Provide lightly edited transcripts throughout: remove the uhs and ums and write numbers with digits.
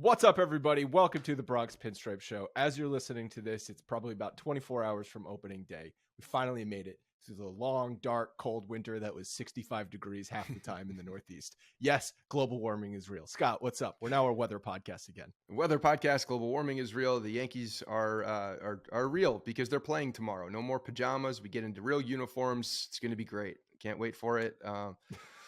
What's up, everybody? Welcome to the Bronx Pinstripe Show. As you're listening to this, it's probably about 24 hours from opening day. We finally made it through the long, dark, cold winter that was 65 degrees half the time in the Northeast. Yes, global warming is real. Scott, what's up? We're now a weather podcast again. Weather podcast, global warming is real. The Yankees are real because they're playing tomorrow. No more pajamas. We get into real uniforms. It's going to be great. Can't wait for it.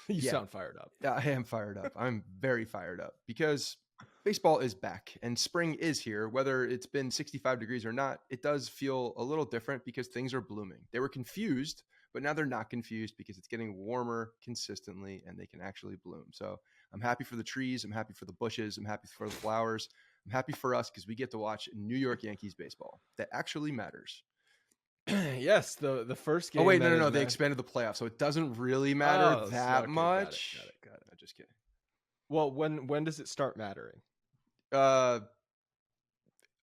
You sound fired up. I am fired up. I'm very fired up because baseball is back and spring is here. Whether it's been 65 degrees or not, it does feel a little different because things are blooming. They were confused, but now they're not confused because it's getting warmer consistently and they can actually bloom. So I'm happy for the trees. I'm happy for the bushes. I'm happy for the flowers. I'm happy for us because we get to watch New York Yankees baseball. That actually matters. Yes, the first game. Oh, wait, no. They expanded the playoffs, so it doesn't really matter that much. Got it. I'm just kidding. Well, when does it start mattering?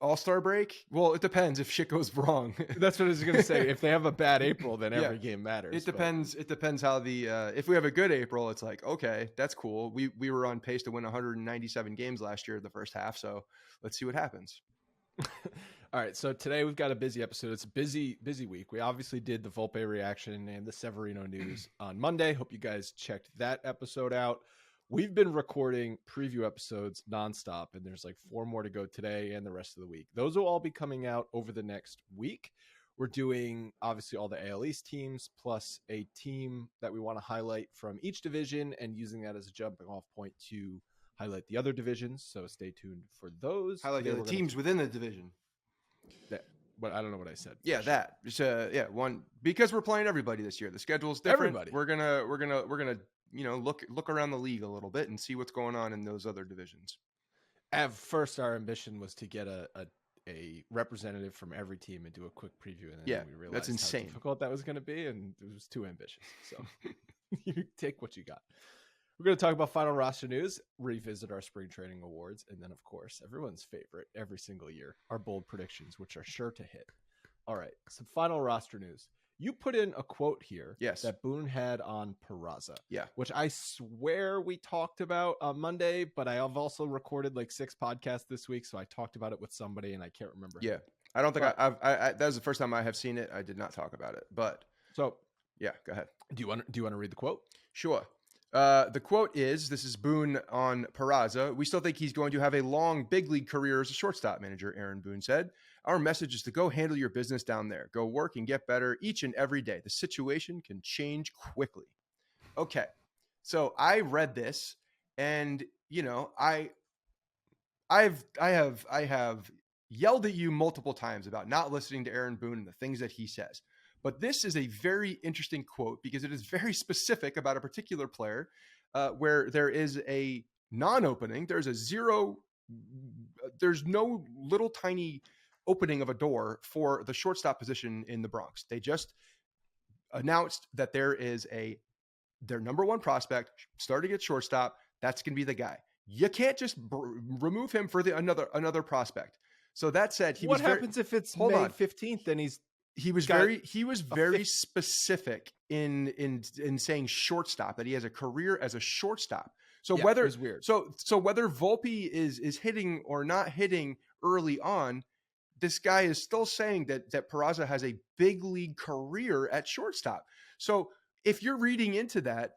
All-Star break? Well, it depends if shit goes wrong. That's what I was going to say. If they have a bad April, then every game matters. It depends. It depends how the if we have a good April, it's like, okay, that's cool. We were on pace to win 197 games last year in the first half, so let's see what happens. All right, so today we've got a busy episode. It's a busy week. We obviously did the Volpe reaction and the Severino news on Monday. Hope you guys checked that episode out. We've been recording preview episodes nonstop, and there's like 4 more to go today and the rest of the week. Those will all be coming out over the next week. We're doing, obviously, all the AL East teams, plus a team that we want to highlight from each division and using that as a jumping off point to highlight the other divisions. So stay tuned for those. Highlight the other teams within the division. But I don't know what I said. Yeah, that. Just, one, because we're playing everybody this year. The schedule's different. Everybody. We're gonna look around the league a little bit and see what's going on in those other divisions. At first, our ambition was to get a representative from every team and do a quick preview, and then we realized that's insane. How difficult that was going to be, and it was too ambitious. So you take what you got. We're going to talk about final roster news, revisit our spring training awards, and then, of course, everyone's favorite every single year, our bold predictions, which are sure to hit. All right, some final roster news. You put in a quote here that Boone had on Peraza, which I swear we talked about on Monday, but I have also recorded like 6 podcasts this week, so I talked about it with somebody, and I can't remember. Yeah, I don't think that was the first time I have seen it. I did not talk about it, but so yeah, go ahead. Do you want to read the quote? Sure. The quote is, this is Boone on Peraza. We still think he's going to have a long big league career as a shortstop, manager Aaron Boone said. Our message is to go handle your business down there. Go work and get better each and every day. The situation can change quickly. Okay. So I read this and, I have yelled at you multiple times about not listening to Aaron Boone and the things that he says. But this is a very interesting quote because it is very specific about a particular player where there is a non-opening. There's no little tiny opening of a door for the shortstop position in the Bronx. They just announced that there is their number 1 prospect starting at shortstop. That's going to be the guy. You can't just remove him for another prospect. So that said, what happens if it's May 15th and he was very specific in saying shortstop, that he has a career as a shortstop. So it whether was weird. So whether Volpe is hitting or not hitting early on, this guy is still saying that Peraza has a big league career at shortstop. So if you're reading into that,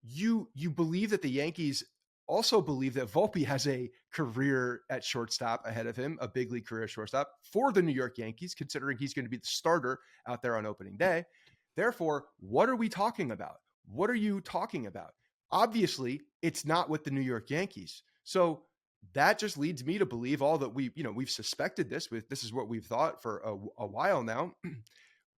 you believe that the Yankees also believe that Volpe has a career at shortstop ahead of him, a big league career at shortstop for the New York Yankees, considering he's going to be the starter out there on opening day. Therefore, what are we talking about? What are you talking about? Obviously, it's not with the New York Yankees. So that just leads me to believe all that we've suspected this is what we've thought for a while now,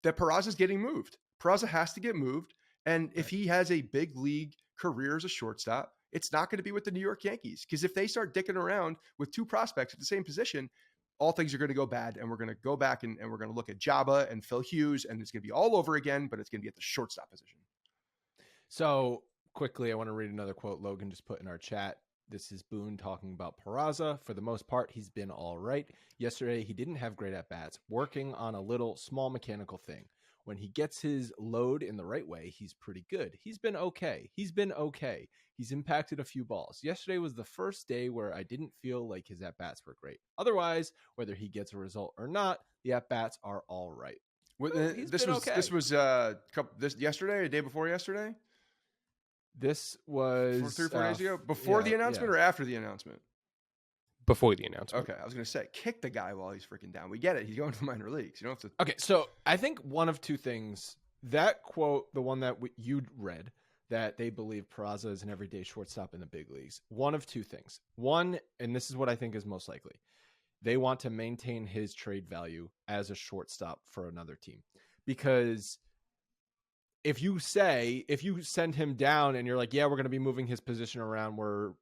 that Peraza is getting moved. Peraza has to get moved. And if he has a big league career as a shortstop, it's not going to be with the New York Yankees, because if they start dicking around with 2 prospects at the same position, all things are going to go bad, and we're going to go back and we're going to look at Jabba and Phil Hughes, and it's going to be all over again, but it's going to be at the shortstop position. So quickly, I want to read another quote Logan just put in our chat. This is Boone talking about Peraza. For the most part, he's been all right. Yesterday, he didn't have great at-bats, working on a little small mechanical thing. When he gets his load in the right way, he's pretty good. He's been okay. He's impacted a few balls. Yesterday was the first day where I didn't feel like his at-bats were great. Otherwise, whether he gets a result or not, the at-bats are all right. This was yesterday, or the day before yesterday? This was 3 or 4 days ago? Before the announcement or after the announcement? Before the announcement. Okay, I was going to say, kick the guy while he's freaking down. We get it. He's going to minor leagues. You don't have to. Okay, so I think one of two things. That quote, the one that you read, that they believe Peraza is an everyday shortstop in the big leagues. One of two things. One, and this is what I think is most likely, they want to maintain his trade value as a shortstop for another team. Because if you send him down and you're like, yeah, we're going to be moving his position around, we're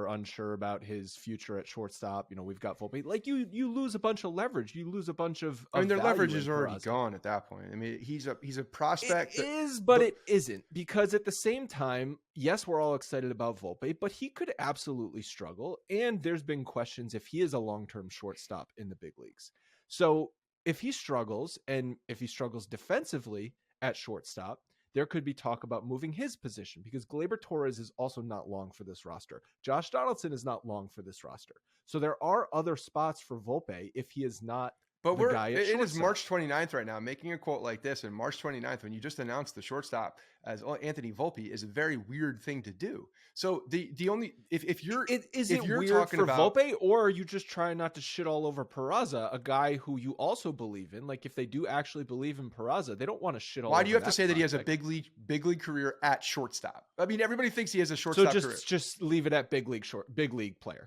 unsure about his future at shortstop. We've got Volpe. Like you lose a bunch of leverage. You lose a bunch of their leverage is already gone at that point. I mean, he's a prospect. It is, but it isn't, because at the same time, yes, we're all excited about Volpe, but he could absolutely struggle. And there's been questions if he is a long-term shortstop in the big leagues. So if he struggles, and if he struggles defensively at shortstop, there could be talk about moving his position, because Gleyber Torres is also not long for this roster. Josh Donaldson is not long for this roster. So there are other spots for Volpe if he is not the guy at shortstop. It is March 29th right now. Making a quote like this in March 29th, when you just announced the shortstop as Anthony Volpe, is a very weird thing to do. So the only if you're weird talking for about Volpe, or are you just trying not to shit all over Peraza, a guy who you also believe in? Like, if they do actually believe in Peraza, they don't want to shit all over. Why do you have to say that he has a prospect. big league career at shortstop? I mean, everybody thinks he has a shortstop career. So just leave it at big league player.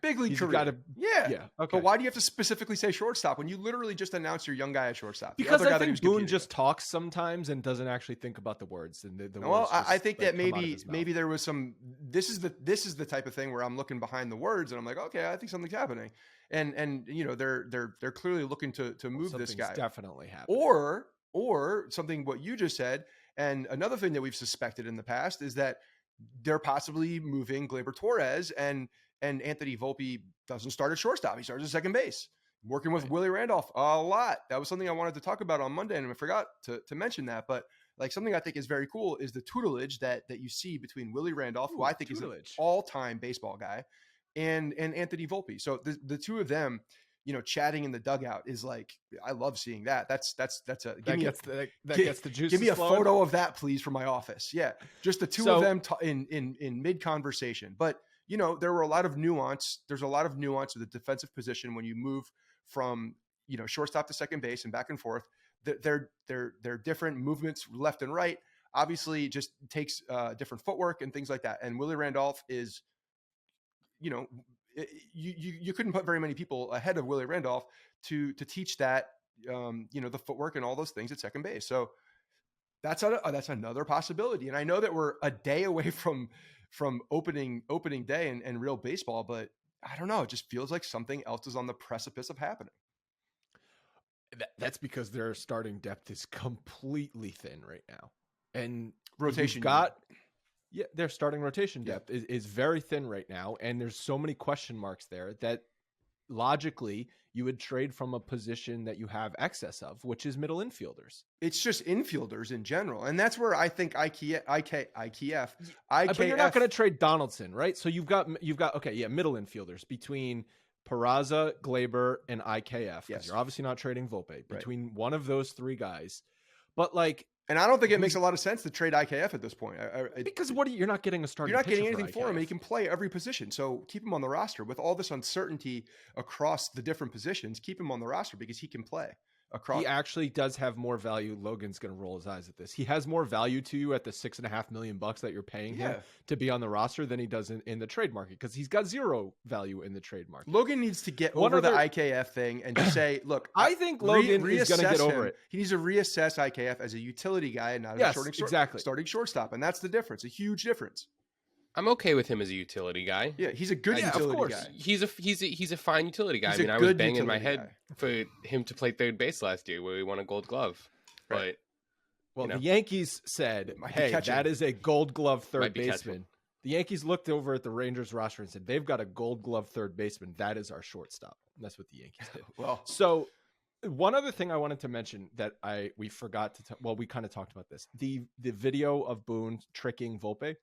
Big league He's career. Yeah. Okay. But why do you have to specifically say shortstop when you literally just announced your young guy at shortstop? Because I think Boone just talks sometimes and doesn't actually think about the words. And the words I think that maybe there was some. This is the type of thing where I'm looking behind the words and I'm like, okay, I think something's happening, and they're clearly looking to move this guy. Definitely happening. Or something what you just said, and another thing that we've suspected in the past is that they're possibly moving Gleyber Torres, and Anthony Volpe doesn't start at shortstop. He starts at second base, working with Willie Randolph a lot. That was something I wanted to talk about on Monday, and I forgot to mention that. But like, something I think is very cool is the tutelage that you see between Willie Randolph, who I think is an all-time baseball guy, and Anthony Volpe. So the two of them, chatting in the dugout is like, I love seeing that. That gets the juices. Give me a photo of that, please, for my office. Yeah, just the two of them in mid conversation. But there were a lot of nuance. There's a lot of nuance to the defensive position when you move from shortstop to second base and back and forth. They're different movements left and right. Obviously, just takes different footwork and things like that. And Willie Randolph is, you couldn't put very many people ahead of Willie Randolph to teach that, the footwork and all those things at second base. So that's another possibility. And I know that we're a day away from opening day and real baseball, but I don't know. It just feels like something else is on the precipice of happening. That's because their starting depth is completely thin right now, and rotation their starting rotation depth is very thin right now, and there's so many question marks there that logically you would trade from a position that you have excess of, which is middle infielders. It's just infielders in general, and that's where I think IKF. But you're not going to trade Donaldson, right? So you've got middle infielders between Peraza, Gleyber, and IKF. Yes. You're obviously not trading Volpe between one of those three guys. But and I don't think it makes a lot of sense to trade IKF at this point. Because you're not getting a starting. You're not getting anything for him. He can play every position. So keep him on the roster with all this uncertainty across the different positions. Keep him on the roster because he can play across. He actually does have more value. Logan's going to roll his eyes at this. He has more value to you at the $6.5 million that you're paying him to be on the roster than he does in the trade market, because he's got zero value in the trade market. Logan needs to get over the IKF thing and just say, look, I think Logan is going to get over it. He needs to reassess IKF as a utility guy and not as a starting shortstop. And that's the difference, a huge difference. I'm okay with him as a utility guy. Yeah, he's a good utility guy. He's a fine utility guy. I was banging my head for him to play third base last year, where he won a Gold Glove. Right. But the Yankees said, "Hey, that is a Gold Glove third baseman." The Yankees looked over at the Rangers roster and said, "They've got a Gold Glove third baseman. That is our shortstop." And that's what the Yankees did. Well, so One other thing I wanted to mention that we forgot to we kind of talked about this. The video of Boone tricking Volpe.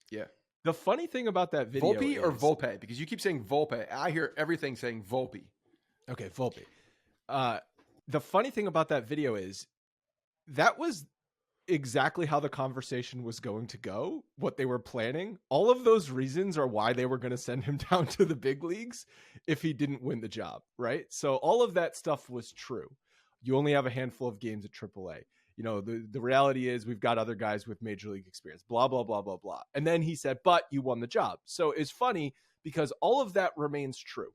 Yeah. The funny thing about that video Volpe or Volpe? Because you keep saying Volpe. I hear everything saying Volpe. Okay, Volpe. The funny thing about that video is that was exactly how the conversation was going to go, what they were planning. All of those reasons are why they were going to send him down to the big leagues if he didn't win the job, right? So all of that stuff was true. You only have a handful of games at AAA. You know, the reality is we've got other guys with major league experience, blah, blah, blah, blah, blah. And then he said, but you won the job. So it's funny because all of that remains true.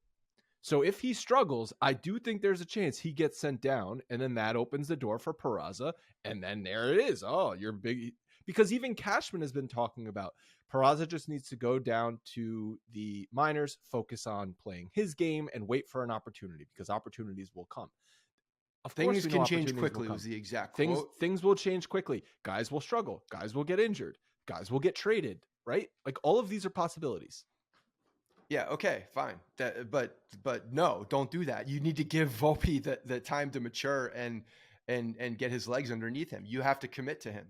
So if he struggles, I do think there's a chance he gets sent down, and then that opens the door for Peraza, and then there it is. Oh, you're big. Because even Cashman has been talking about Peraza just needs to go down to the minors, focus on playing his game, and wait for an opportunity, because opportunities will come. Of things can change quickly was the exact quote. Things will change quickly. Guys will struggle. Guys will get injured. Guys will get traded, right? Like all of these are possibilities. Yeah, okay, fine. But no, don't do that. You need to give Volpe the time to mature and get his legs underneath him. You have to commit to him.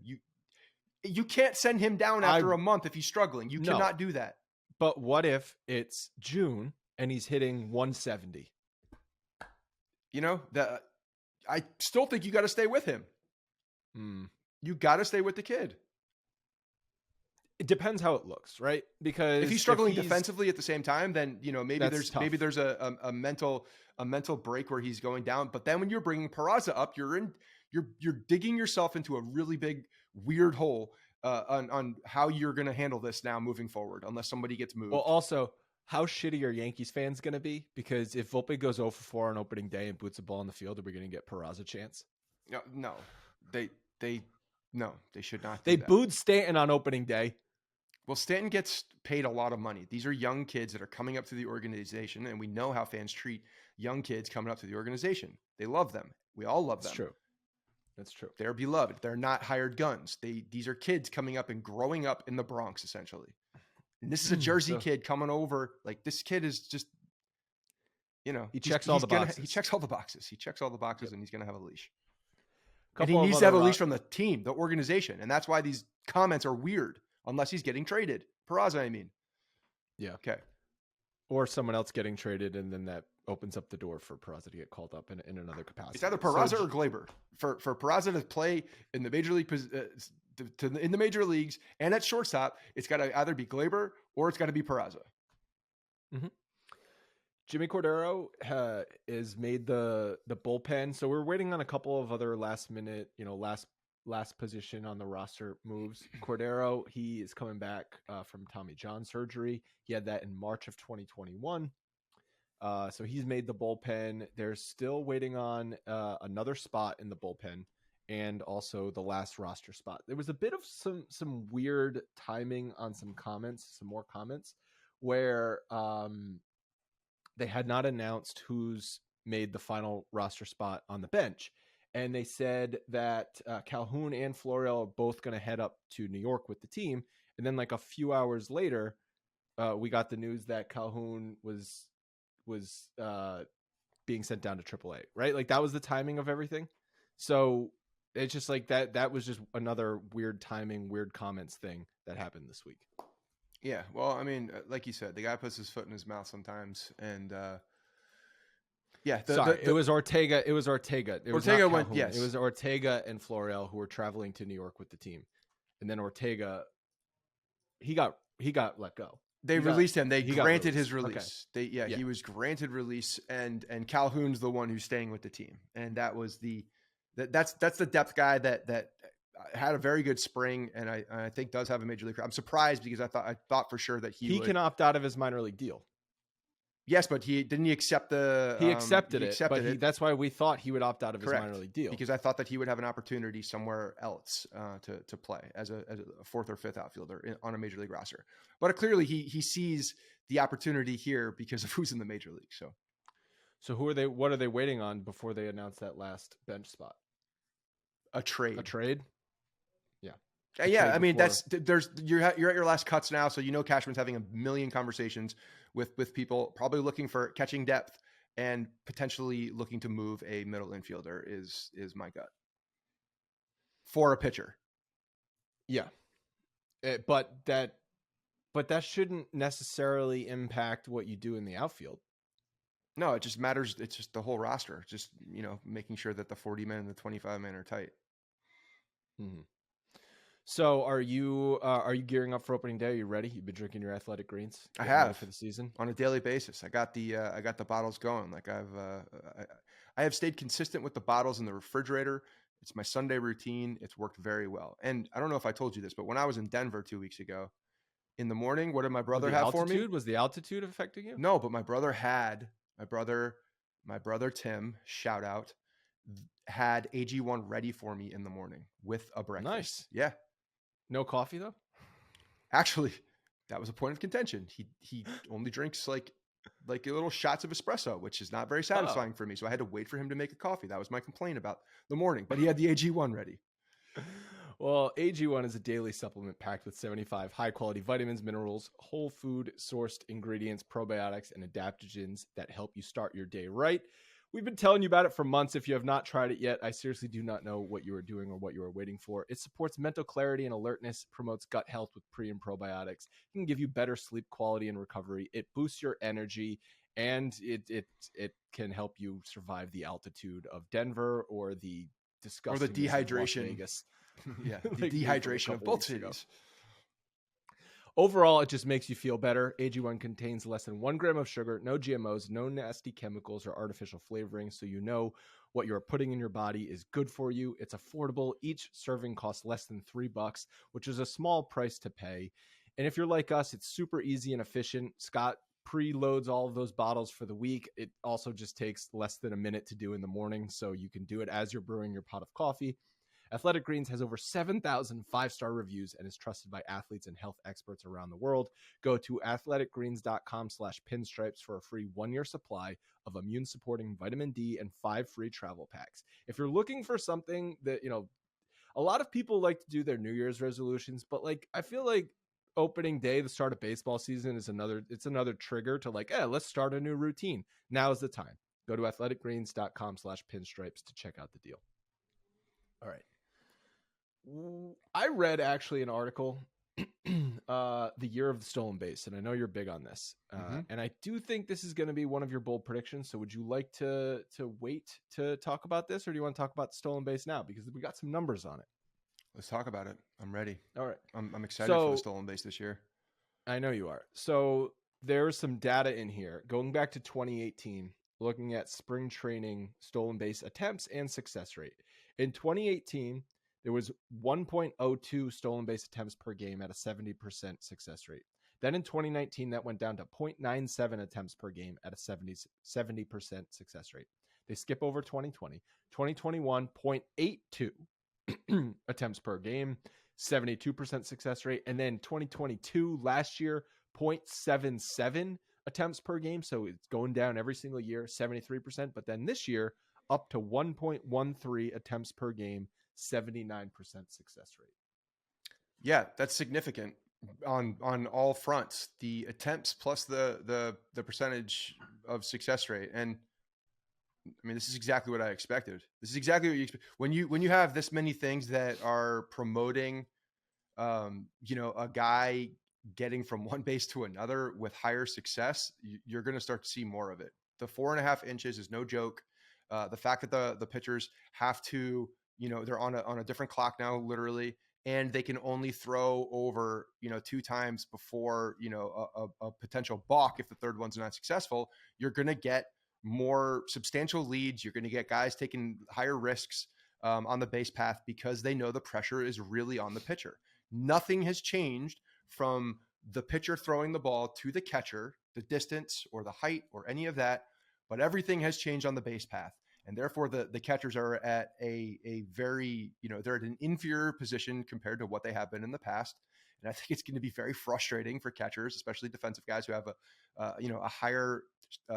You can't send him down after a month if he's struggling. You cannot do that. But what if it's June and he's hitting 170? You know, I still think you got to stay with him. You got to stay with the kid. It depends how it looks, right? Because if he's struggling defensively at the same time, then maybe there's a mental break where he's going down. But then when you're bringing Peraza up, you're digging yourself into a really big weird hole on how you're going to handle this now moving forward, unless somebody gets moved. Well, also, how shitty are Yankees fans going to be? Because if Volpe goes 0 for 4 on opening day and boots a ball in the field, are we going to get Peraza a chance? No, they should not. They booed Stanton on opening day. Well, Stanton gets paid a lot of money. These are young kids that are coming up to the organization, and we know how fans treat young kids coming up to the organization. They love them. We all love them. That's true. They're beloved. They're not hired guns. These are kids coming up and growing up in the Bronx, essentially. And this is a Jersey kid coming over. Like, this kid is just, he checks all the boxes. He checks all the boxes. He checks all the boxes, and he's going to have a leash. And he needs to have a leash from the team, the organization. And that's why these comments are weird. Unless he's getting traded. Peraza, I mean. Yeah. Okay. Or someone else getting traded, and then that opens up the door for Peraza to get called up in another capacity. It's either Peraza or Glaber. For Peraza to play in the major league in the major leagues and at shortstop, it's got to either be Glaber or it's got to be Peraza. Mm-hmm. Jimmy Cordero is made the bullpen, so we're waiting on a couple of other last minute, last position on the roster moves. Cordero, he is coming back from Tommy John surgery. He had that in March of 2021. So he's made the bullpen. They're still waiting on another spot in the bullpen and also the last roster spot. There was a bit of some weird timing on some more comments where they had not announced who's made the final roster spot on the bench. And they said that Calhoun and Florial are both going to head up to New York with the team. And then like a few hours later, we got the news that Calhoun was being sent down to AAA, right? Like that was the timing of everything. So it's just like that was just another weird timing, weird comments thing that happened this week. Yeah. Well, I mean, like you said, the guy puts his foot in his mouth sometimes. And, yeah, it was Ortega. It was Ortega. Ortega went. Yes, it was Ortega and Florial who were traveling to New York with the team, and then Ortega, he got let go. They released him. They granted his release. Okay. He was granted release, and Calhoun's the one who's staying with the team, and that was that's the depth guy that had a very good spring, and I think does have a major league career. I'm surprised because I thought for sure that he can opt out of his minor league deal. Yes, but he accept the. He accepted it. That's why we thought he would opt out of his minor league deal. Because I thought that he would have an opportunity somewhere else to play as a fourth or fifth outfielder on a major league roster. But clearly he sees the opportunity here because of who's in the major league. So who are they? What are they waiting on before they announce that last bench spot? A trade. Yeah. Yeah, I mean you're at your last cuts now, so Cashman's having a million conversations with people, probably looking for catching depth, and potentially looking to move a middle infielder is my gut for a pitcher. Yeah. But that shouldn't necessarily impact what you do in the outfield. No, it just matters. It's just the whole roster. Just, making sure that the 40 men and the 25 men are tight. Mm-hmm. So are you gearing up for opening day? Are you ready? You've been drinking your Athletic Greens? I have for the season on a daily basis. I got the bottles going. Like I have stayed consistent with the bottles in the refrigerator. It's my Sunday routine. It's worked very well. And I don't know if I told you this, but when I was in Denver 2 weeks ago, in the morning, what did my brother have for me? Was the altitude affecting you? No, but my brother Tim, shout out, had AG1 ready for me in the morning with a breakfast. Nice. Yeah. No coffee though? Actually, that was a point of contention. He only drinks like little shots of espresso, which is not very satisfying for me. So I had to wait for him to make a coffee. That was my complaint about the morning, but he had the AG1 ready. Well, AG1 is a daily supplement packed with 75 high-quality vitamins, minerals, whole food-sourced ingredients, probiotics, and adaptogens that help you start your day right. We've been telling you about it for months. If you have not tried it yet, I seriously do not know what you are doing or what you are waiting for. It supports mental clarity and alertness, promotes gut health with pre- and probiotics. It can give you better sleep quality and recovery. It boosts your energy, and it can help you survive the altitude of Denver or the disgusting dehydration. Vegas. Yeah, the dehydration of both cities. Overall, it just makes you feel better. AG1 contains less than 1 gram of sugar, no GMOs, no nasty chemicals or artificial flavoring, so you know what you're putting in your body is good for you. It's affordable. Each serving costs less than $3, which is a small price to pay. And if you're like us, it's super easy and efficient. Scott preloads all of those bottles for the week. It also just takes less than a minute to do in the morning, so you can do it as you're brewing your pot of coffee. Athletic Greens has over 7,000 5-star reviews and is trusted by athletes and health experts around the world. Go to athleticgreens.com/pinstripes for a free 1-year supply of immune-supporting vitamin D and 5 free travel packs. If you're looking for something that, a lot of people like to do their New Year's resolutions, but I feel like opening day, the start of baseball season, is another trigger to let's start a new routine. Now is the time. Go to athleticgreens.com/pinstripes to check out the deal. All right. I read actually an article, the year of the stolen base, and I know you're big on this. And I do think this is going to be one of your bold predictions. So would you like to wait to talk about this, or do you want to talk about the stolen base now? Because we got some numbers on it. Let's talk about it. I'm ready. All right. I'm excited for the stolen base this year. I know you are. So there's some data in here going back to 2018, looking at spring training stolen base attempts and success rate. In 2018, there was 1.02 stolen base attempts per game at a 70% success rate. Then in 2019, that went down to 0.97 attempts per game at a 70% success rate. They skip over 2020. 2021, 0.82 attempts per game, 72% success rate. And then 2022, last year, 0.77 attempts per game. So it's going down every single year, 73%. But then this year, up to 1.13 attempts per game, 79% success rate. Yeah, that's significant on all fronts. The attempts plus the percentage of success rate. And I mean, this is exactly what I expected. This is exactly what you expect when you have this many things that are promoting, a guy getting from one base to another with higher success. You're going to start to see more of it. The 4.5 inches is no joke. The fact that the pitchers have to, they're on a different clock now, literally, and they can only throw over, 2 times before, a potential balk. If the third one's not successful, you're going to get more substantial leads. You're going to get guys taking higher risks on the base path because they know the pressure is really on the pitcher. Nothing has changed from the pitcher throwing the ball to the catcher, the distance or the height or any of that, but everything has changed on the base path. And therefore the catchers are at a very, they're at an inferior position compared to what they have been in the past. And I think it's going to be very frustrating for catchers, especially defensive guys who have a higher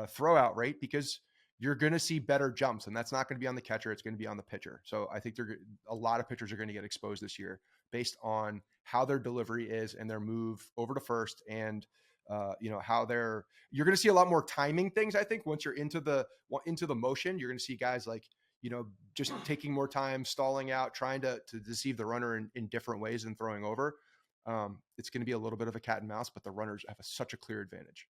throw out rate, because you're going to see better jumps, and that's not going to be on the catcher. It's going to be on the pitcher. So I think a lot of pitchers are going to get exposed this year based on how their delivery is and their move over to first and how you're going to see a lot more timing things. I think once you're into the motion, you're going to see guys like, just taking more time, stalling out, trying to deceive the runner in different ways than throwing over. It's going to be a little bit of a cat and mouse, but the runners have such a clear advantage.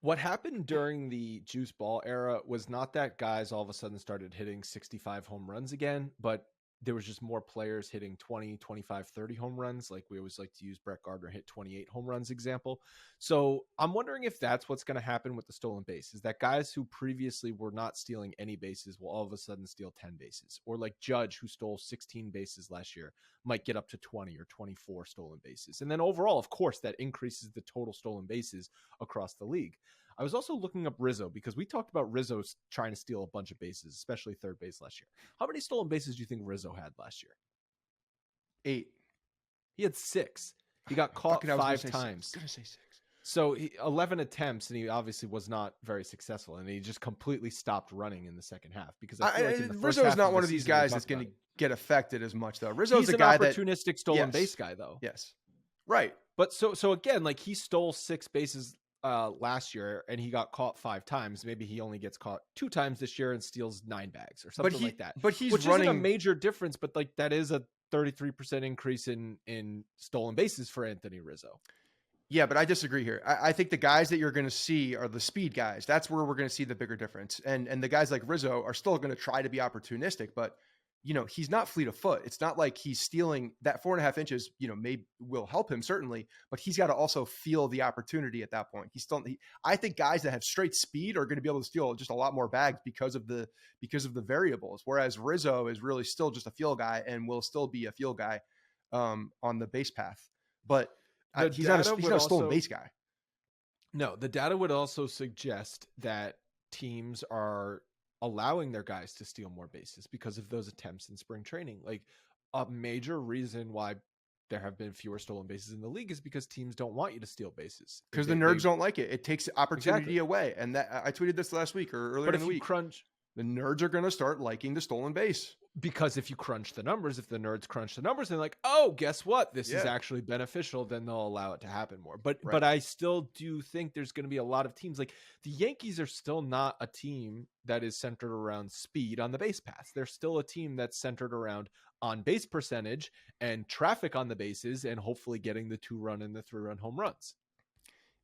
What happened during the juice ball era was not that guys all of a sudden started hitting 65 home runs again, but there was just more players hitting 20, 25, 30 home runs. Like we always like to use Brett Gardner hit 28 home runs example. So I'm wondering if that's what's going to happen with the stolen base, is that guys who previously were not stealing any bases will all of a sudden steal 10 bases, or like Judge, who stole 16 bases last year, might get up to 20 or 24 stolen bases. And then overall, of course, that increases the total stolen bases across the league. I was also looking up Rizzo because we talked about Rizzo trying to steal a bunch of bases, especially third base last year. How many stolen bases do you think Rizzo had last year? 8. He had 6. He got caught 5 times. I was going to say 6. So 11 attempts, and he obviously was not very successful, and he just completely stopped running in the second half because I feel like in the Rizzo is not one of these guys that's going to get affected as much, though. Rizzo's a guy opportunistic stolen base guy, though. Yes, right. But so again, like he stole 6 bases last year and he got caught 5 times. Maybe he only gets caught 2 times this year and steals 9 bags or something like that. But he's which running isn't a major difference, but like that is a 33% increase in stolen bases for Anthony Rizzo. Yeah, but I disagree here. I think the guys that you're going to see are the speed guys. That's where we're going to see the bigger difference. And the guys like Rizzo are still going to try to be opportunistic, but he's not fleet of foot. It's not like he's stealing that 4.5 inches, will help him certainly, but he's got to also feel the opportunity at that point. I think guys that have straight speed are going to be able to steal just a lot more bags because of the variables. Whereas Rizzo is really still just a feel guy and will still be a feel guy on the base path. But he's not a stolen base guy. No, the data would also suggest that teams are allowing their guys to steal more bases because of those attempts in spring training. Like a major reason why there have been fewer stolen bases in the league is because teams don't want you to steal bases. Because the nerds don't like it. It takes opportunity away. And that I tweeted this last week or earlier in the week. The nerds are going to start liking the stolen base. Because if you crunch the numbers, if the nerds crunch the numbers, they're like, oh, guess what? This is actually beneficial. Then they'll allow it to happen more. But I still do think there's going to be a lot of teams. Like the Yankees are still not a team that is centered around speed on the base paths. They're still a team that's centered around on base percentage and traffic on the bases and hopefully getting the 2-run and the 3-run home runs.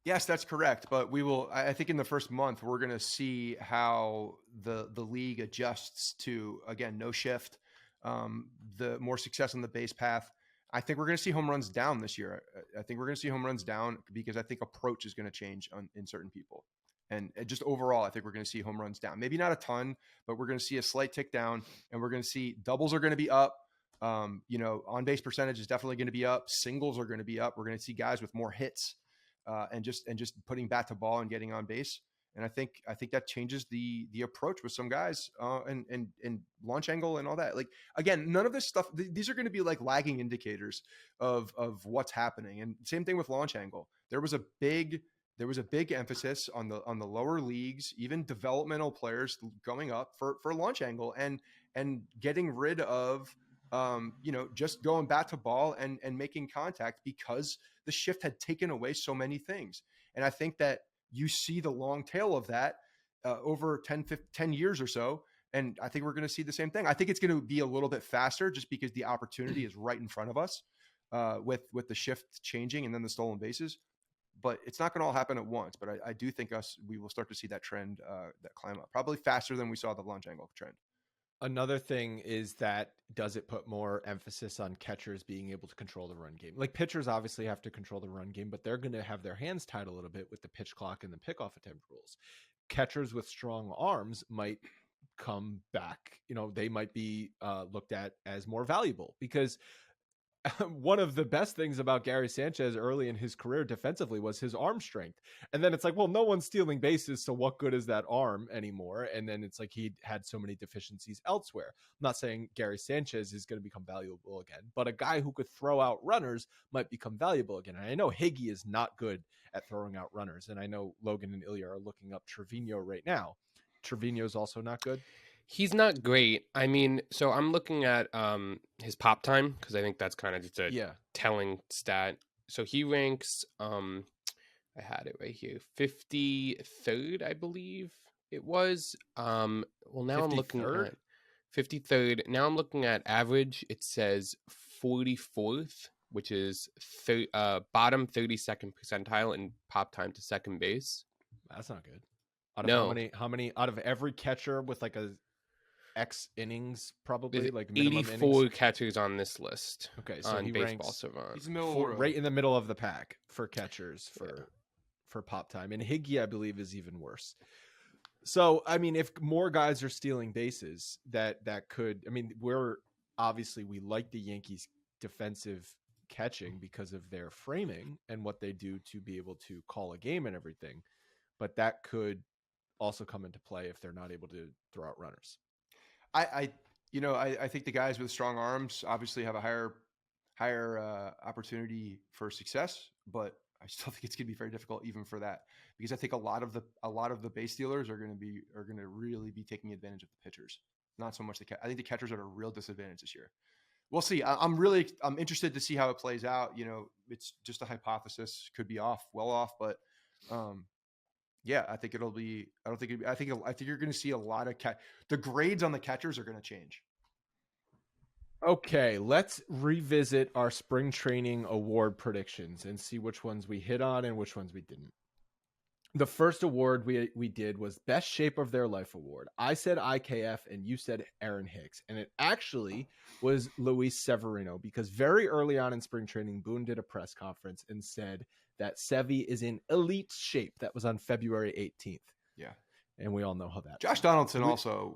Yes, that's correct. But I think in the first month, we're going to see how the league adjusts to, again, no shift, the more success on the base path. I think we're going to see home runs down this year. I think we're going to see home runs down because I think approach is going to change in certain people. And just overall, I think we're going to see home runs down. Maybe not a ton, but we're going to see a slight tick down, and we're going to see doubles are going to be up. On base percentage is definitely going to be up. Singles are going to be up. We're going to see guys with more hits. And just putting bat to ball and getting on base. And I think that changes the approach with some guys and launch angle and all that. Like, again, none of this stuff, these are going to be like lagging indicators of what's happening. And same thing with launch angle. There was a big emphasis on the lower leagues, even developmental players going up for launch angle and getting rid of just going bat to ball and making contact because the shift had taken away so many things. And I think that you see the long tail of that over 10 years or so. And I think we're going to see the same thing. I think it's going to be a little bit faster just because the opportunity is right in front of us with the shift changing and then the stolen bases. But it's not going to all happen at once. But I do think we will start to see that trend, that climb up, probably faster than we saw the launch angle trend. Another thing is that does it put more emphasis on catchers being able to control the run game? Like pitchers obviously have to control the run game, but they're going to have their hands tied a little bit with the pitch clock and the pickoff attempt rules. Catchers with strong arms might come back. They might be looked at as more valuable because one of the best things about Gary Sanchez early in his career defensively was his arm strength. And then it's like, well, no one's stealing bases, so what good is that arm anymore? And then it's like he had so many deficiencies elsewhere. I'm not saying Gary Sanchez is going to become valuable again, but a guy who could throw out runners might become valuable again. And I know Higgy is not good at throwing out runners, and I know Logan and Ilya are looking up Trevino right now. Trevino's also not good. He's not great. I mean, so I'm looking at his pop time because I think that's kind of just a telling stat. So he ranks I had it right here. 53rd, I believe it was. Well, now 53rd? I'm looking at 53rd. Now I'm looking at average. It says 44th, which is bottom 32nd percentile in pop time to second base. That's not good. Out of how many out of every catcher with like a X innings, probably like minimum 84 innings? Catchers on this list. Okay, so on he Baseball ranks Savant. right in the middle of the pack for catchers for pop time, and Higgy, I believe, is even worse. So, I mean, if more guys are stealing bases, that could. I mean, we like the Yankees' defensive catching because of their framing and what they do to be able to call a game and everything, but that could also come into play if they're not able to throw out runners. I think the guys with strong arms obviously have a higher opportunity for success, but I still think it's going to be very difficult even for that, because I think a lot of the base stealers are going to really be taking advantage of the pitchers, not so much I think the catchers are at a real disadvantage this year. We'll see. I'm interested to see how it plays out. It's just a hypothesis, could be well off, but yeah, I think it'll be. I think you're going to see a lot of the grades on the catchers are going to change. Okay, let's revisit our spring training award predictions and see which ones we hit on and which ones we didn't. The first award we did was Best Shape of Their Life award. I said IKF and you said Aaron Hicks, and it actually was Luis Severino, because very early on in spring training, Boone did a press conference and said that Sevy is in elite shape. That was on February 18th. Yeah. And we all know how that. Josh Donaldson also,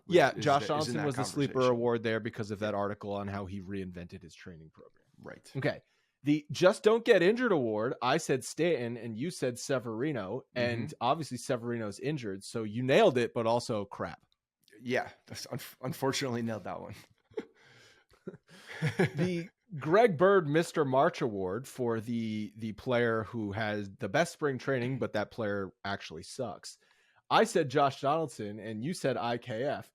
Josh Donaldson was the sleeper award there because of that article on how he reinvented his training program. Right. Okay. The Just Don't Get Injured award, I said Stanton and you said Severino, and obviously Severino's injured, so you nailed it, but also crap. Yeah, unfortunately nailed that one. The Greg Bird Mr. March award for the player who has the best spring training, but that player actually sucks. I said Josh Donaldson and you said IKF.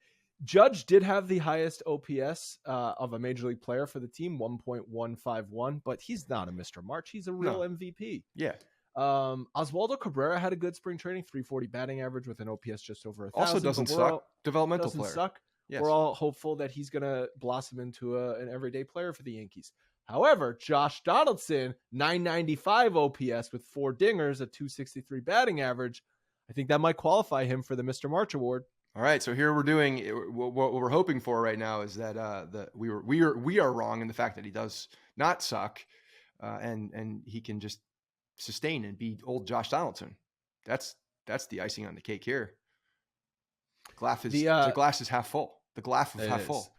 Judge did have the highest OPS of a major league player for the team, 1.151, but he's not a Mr. March. He's a real MVP. Yeah. Oswaldo Cabrera had a good spring training, 340 batting average with an OPS just over 1,000. Also doesn't suck. Developmental player. Suck. Yes. We're all hopeful that he's going to blossom into an everyday player for the Yankees. However, Josh Donaldson, 995 OPS with 4 dingers, a 263 batting average. I think that might qualify him for the Mr. March award. All right, so here we're doing what we're hoping for right now is that we are wrong in the fact that he does not suck, and he can just sustain and be old Josh Donaldson. That's the icing on the cake here. The glass is half full. The glass is half full.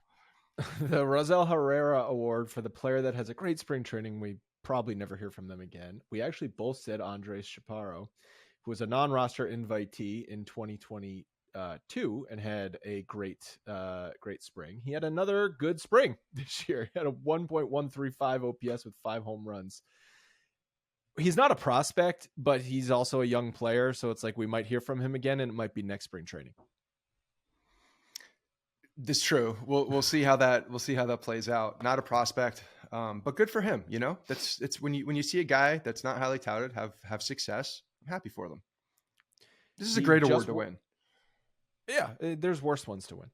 The Rosel Herrera Award for the player that has a great spring training. We probably never hear from them again. We actually both said Andres Chaparro, who was a non-roster invitee in 2022 and had a great spring. He had another good spring this year. He had a 1.135 OPS with 5 home runs. He's not a prospect, but he's also a young player, so it's like we might hear from him again, and it might be next spring training. That's true. We'll see how that plays out. Not a prospect, but good for him. It's when you see a guy that's not highly touted have success. I'm happy for them. This is a great award to win. Yeah, there's worse ones to win.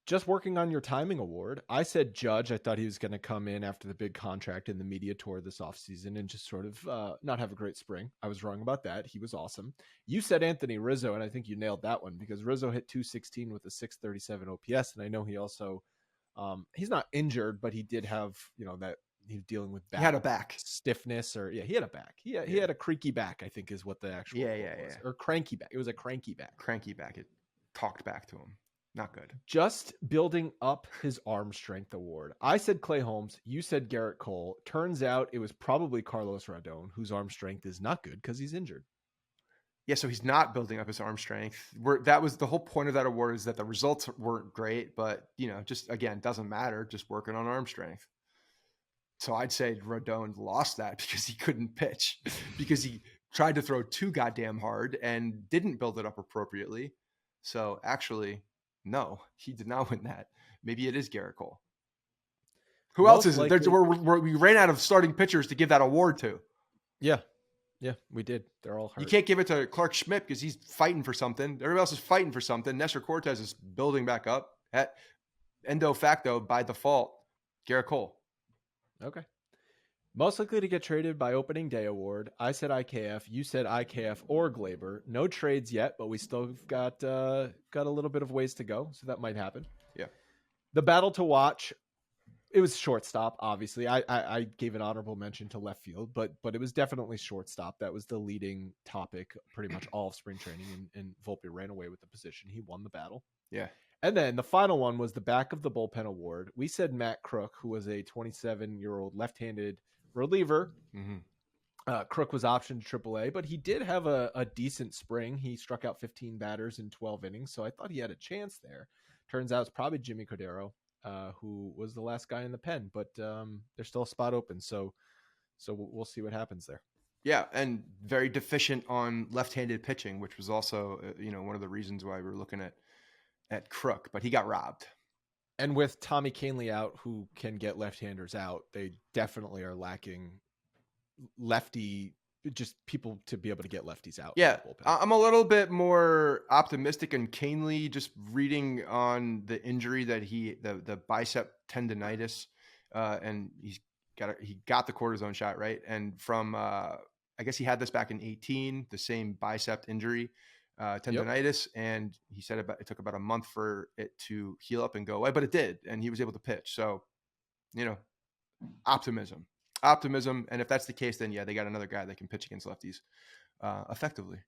Just working on your timing award. I said Judge. I thought he was going to come in after the big contract in the media tour this offseason and just sort of not have a great spring. I was wrong about that. He was awesome. You said Anthony Rizzo, and I think you nailed that one because Rizzo hit 216 with a 637 OPS, and I know he also he's not injured, but he did have that he was dealing with back. He had a back stiffness, or he had a back. He had a creaky back, I think is what the actual was. Or cranky back. It was a cranky back. Cranky back. It talked back to him. Not good. Just building up his arm strength award. I said Clay Holmes. You said Garrett Cole. Turns out it was probably Carlos Rodon, whose arm strength is not good because he's injured. Yeah, so he's not building up his arm strength. That was the whole point of that award, is that the results weren't great, but just again, doesn't matter. Just working on arm strength. So I'd say Rodon lost that because he couldn't pitch, because he tried to throw too goddamn hard and didn't build it up appropriately. So actually, no, he did not win that. Maybe it is Garrett Cole. Who else is it? We ran out of starting pitchers to give that award to. Yeah. Yeah, we did. They're all hurt. You can't give it to Clark Schmidt because he's fighting for something. Everybody else is fighting for something. Nestor Cortez is building back up. At endo facto, by default, Garrett Cole. Okay. Most likely to get traded by opening day award. I said IKF. You said IKF or Glaber. No trades yet, but we still got a little bit of ways to go, so that might happen. Yeah. The battle to watch. It was shortstop, obviously. I gave an honorable mention to left field, but it was definitely shortstop. That was the leading topic pretty much all of spring training, and Volpe ran away with the position. He won the battle. Yeah. And then the final one was the back of the bullpen award. We said Matt Crook, who was a 27-year-old left-handed reliever. Mm-hmm. Crook was optioned to AAA, but he did have a decent spring. He struck out 15 batters in 12 innings, so I thought he had a chance there. Turns out it's probably Jimmy Cordero, who was the last guy in the pen, but there's still a spot open, so we'll see what happens there. Yeah, and very deficient on left-handed pitching, which was also one of the reasons why we were looking at Crook, but he got robbed. And with Tommy Kahnle out, who can get left-handers out, they definitely are lacking lefty, just people to be able to get lefties out. Yeah, I'm a little bit more optimistic on Kahnle, just reading on the injury that the bicep tendonitis, and he got the cortisone shot, right? And from I guess he had this back in 2018, the same bicep injury, tendonitis, and he said it took about a month for it to heal up and go away, but it did, and he was able to pitch. So, optimism. And if that's the case, then yeah, they got another guy that can pitch against lefties effectively.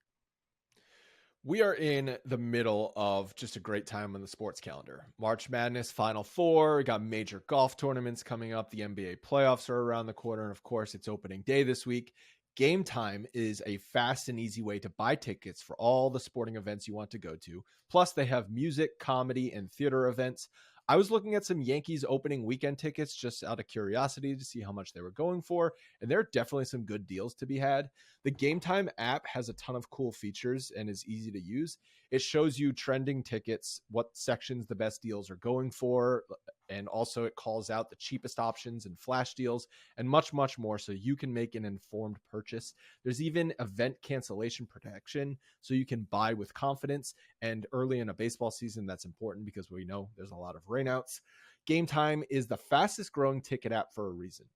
We are in the middle of just a great time on the sports calendar. March Madness, Final Four. We got major golf tournaments coming up. The NBA playoffs are around the corner. And of course, it's opening day this week. Game Time is a fast and easy way to buy tickets for all the sporting events you want to go to. Plus, they have music, comedy, and theater events. I was looking at some Yankees opening weekend tickets just out of curiosity to see how much they were going for, and there are definitely some good deals to be had. The Game Time app has a ton of cool features and is easy to use. It shows you trending tickets, what sections the best deals are going for, and also it calls out the cheapest options and flash deals and much, much more so you can make an informed purchase. There's even event cancellation protection so you can buy with confidence. And early in a baseball season, that's important because we know there's a lot of rainouts. Game Time is the fastest growing ticket app for a reason.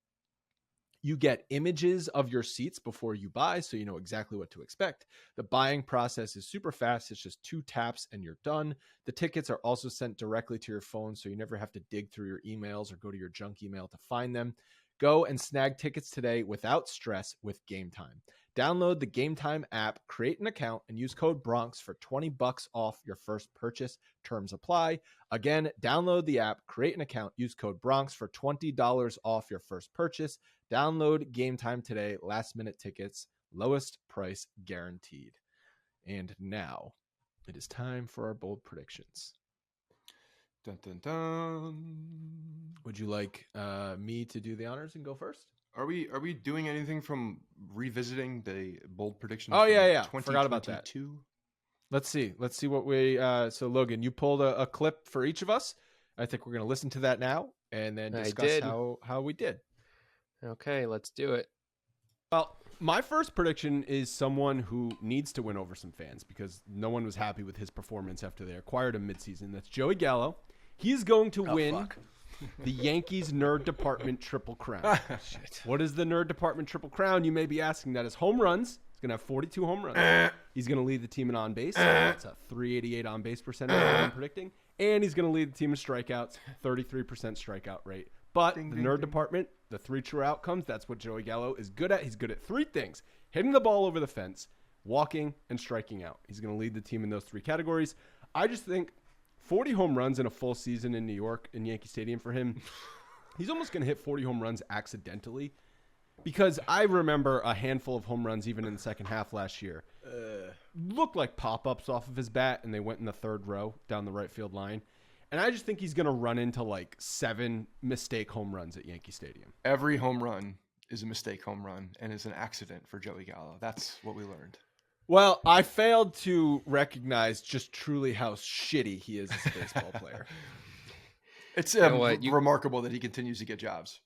You get images of your seats before you buy, so you know exactly what to expect. The buying process is super fast. It's just 2 taps and you're done. The tickets are also sent directly to your phone, so you never have to dig through your emails or go to your junk email to find them. Go and snag tickets today without stress with Game Time. Download the Game Time app, create an account, and use code Bronx for $20 off your first purchase. Terms apply. Again, download the app, create an account, use code Bronx for $20 off your first purchase. Download Game Time today. Last minute tickets, lowest price guaranteed. And now it is time for our bold predictions. Dun, dun, dun. Would you like me to do the honors and go first? Are we doing anything from revisiting the bold predictions? Oh yeah. Forgot about that. Let's see what we. So Logan, you pulled a clip for each of us. I think we're going to listen to that now and then discuss how we did. Okay, let's do it. Well, my first prediction is someone who needs to win over some fans because no one was happy with his performance after they acquired him midseason. That's Joey Gallo. He's going to win the Yankees Nerd Department Triple Crown. What is the Nerd Department Triple Crown? You may be asking. That is home runs. He's going to have 42 home runs. He's going to lead the team in on base. That's a 388 on base percentage I'm predicting. And he's going to lead the team in strikeouts, 33% strikeout rate. But the Nerd Department, the 3 true outcomes, that's what Joey Gallo is good at. He's good at 3 things: hitting the ball over the fence, walking, and striking out. He's going to lead the team in those 3 categories. I just think 40 home runs in a full season in New York in Yankee Stadium for him, he's almost going to hit 40 home runs accidentally because I remember a handful of home runs even in the second half last year. Looked like pop-ups off of his bat, and they went in the 3rd row down the right field line. And I just think he's going to run into like 7 mistake home runs at Yankee Stadium. Every home run is a mistake home run and is an accident for Joey Gallo. That's what we learned. Well, I failed to recognize just truly how shitty he is as a baseball player. It's remarkable that he continues to get jobs.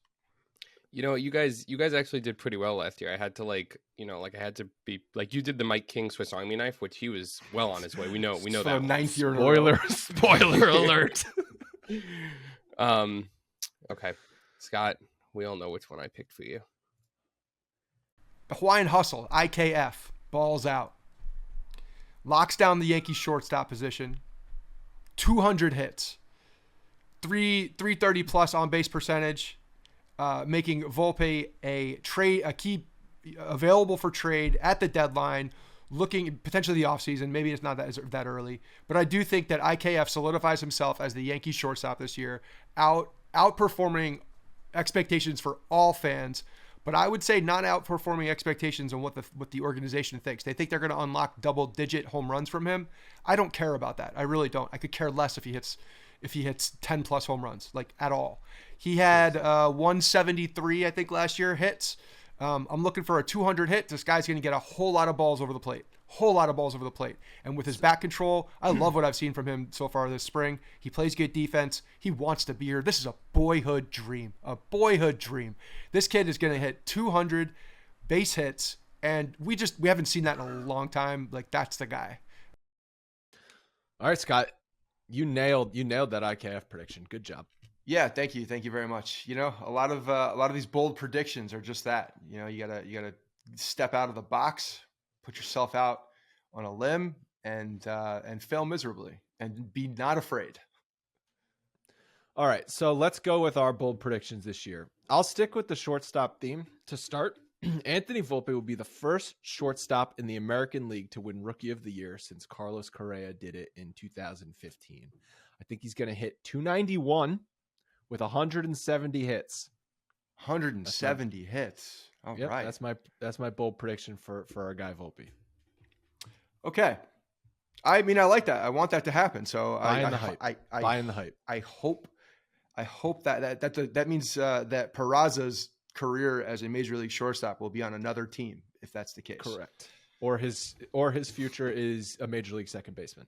You know, you guys actually did pretty well last year. I had to I had to be like, you did the Mike King Swiss Army knife, which he was well on his way. We know that. Ninth year in a row. Spoiler alert. Okay, Scott, we all know which one I picked for you. The Hawaiian Hustle, IKF, balls out. Locks down the Yankees shortstop position. 200 hits. 330 plus on base percentage. Making Volpe a key available for trade at the deadline, looking potentially the offseason. Maybe it's not that early, but I do think that IKF solidifies himself as the Yankees shortstop this year, outperforming expectations for all fans. But I would say not outperforming expectations on what the organization thinks. They think they're going to unlock double-digit home runs from him. I don't care about that. I really don't. I could care less if he hits 10 plus home runs, like at all. He had 173, I think, last year hits. I'm looking for a 200 hit. This guy's going to get a whole lot of balls over the plate. And with his back control, I love what I've seen from him so far this spring. He plays good defense. He wants to be here. This is a boyhood dream. This kid is going to hit 200 base hits, and we haven't seen that in a long time. Like, that's the guy. All right, Scott, you nailed that IKF prediction. Good job. Yeah, thank you very much. You know, a lot of these bold predictions are just that. You know, you gotta step out of the box, put yourself out on a limb, and fail miserably, and be not afraid. All right, so let's go with our bold predictions this year. I'll stick with the shortstop theme to start. Anthony Volpe will be the first shortstop in the American League to win Rookie of the Year since Carlos Correa did it in 2015. I think he's going to hit 291 with 170 hits. 170 hits. All right. That's my bold prediction for our guy Volpe. Okay. I mean, I like that. I want that to happen. So buying the hype. I hope that means that Peraza's career as a major league shortstop will be on another team if that's the case. Correct. Or his future is a major league second baseman.